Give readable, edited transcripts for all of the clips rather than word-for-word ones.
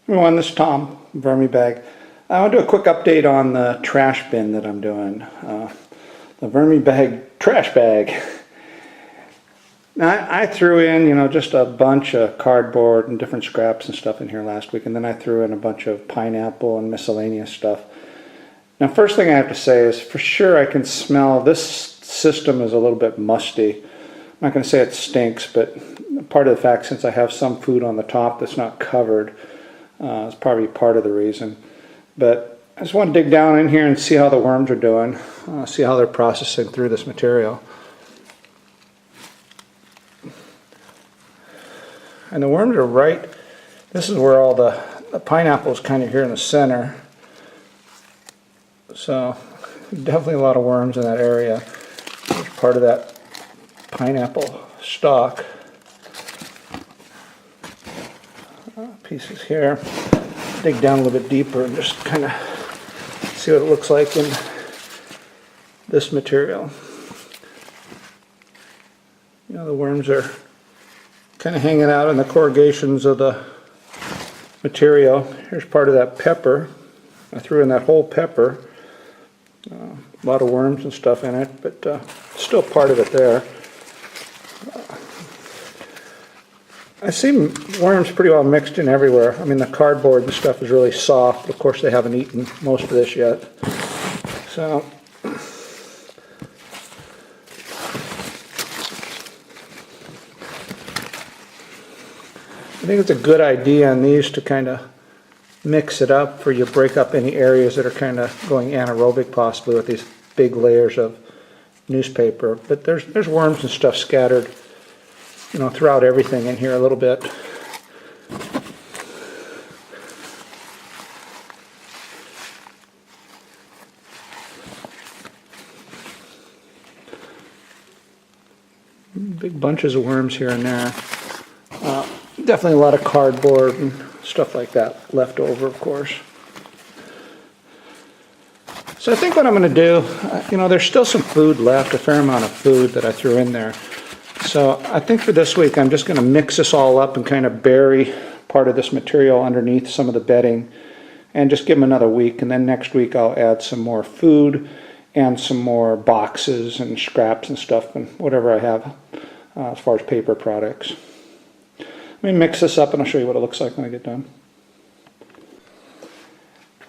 Everyone, this is Tom, VermiBag. I want to do a quick update on the trash bin that I'm doing. The VermiBag trash bag. Now, I threw in, just a bunch of cardboard and different scraps and stuff in here last week, and then I threw in a bunch of pineapple and miscellaneous stuff. Now, first thing I have to say is, for sure I can smell this system is a little bit musty. I'm not going to say it stinks, but part of the fact, since I have some food on the top that's not covered, it's probably part of the reason. But I just want to dig down in here and see how the worms are doing, see how they're processing through this material. And the worms are right, this is where all the pineapple is kind of here in the center. So definitely a lot of worms in that area. There's part of that pineapple stalk. Pieces here. Dig down a little bit deeper and just kind of see what it looks like in this material. The worms are kind of hanging out in the corrugations of the material. Here's part of that pepper. I threw in that whole pepper. A lot of worms and stuff in it, but still part of it there. I see worms pretty well mixed in everywhere. I mean, the cardboard and stuff is really soft. Of course, they haven't eaten most of this yet. So, I think it's a good idea on these to kind of mix it up for you break up any areas that are kind of going anaerobic possibly with these big layers of newspaper. But there's worms and stuff scattered throughout everything in here a little bit. Big bunches of worms here and there. Definitely a lot of cardboard and stuff like that left over, of course. So I think what I'm going to do, there's still some food left, a fair amount of food that I threw in there. So I think for this week I'm just going to mix this all up and kind of bury part of this material underneath some of the bedding and just give them another week, and then next week I'll add some more food and some more boxes and scraps and stuff and whatever I have as far as paper products. Let me mix this up and I'll show you what it looks like when I get done.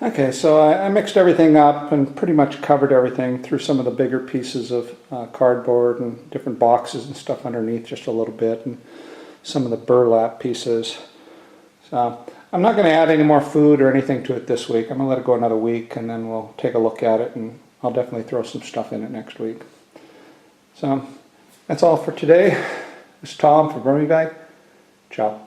Okay, so I mixed everything up and pretty much covered everything through some of the bigger pieces of cardboard and different boxes and stuff underneath just a little bit, and some of the burlap pieces. So I'm not going to add any more food or anything to it this week. I'm going to let it go another week and then we'll take a look at it, and I'll definitely throw some stuff in it next week. So that's all for today. This is Tom from VermiBag. Ciao.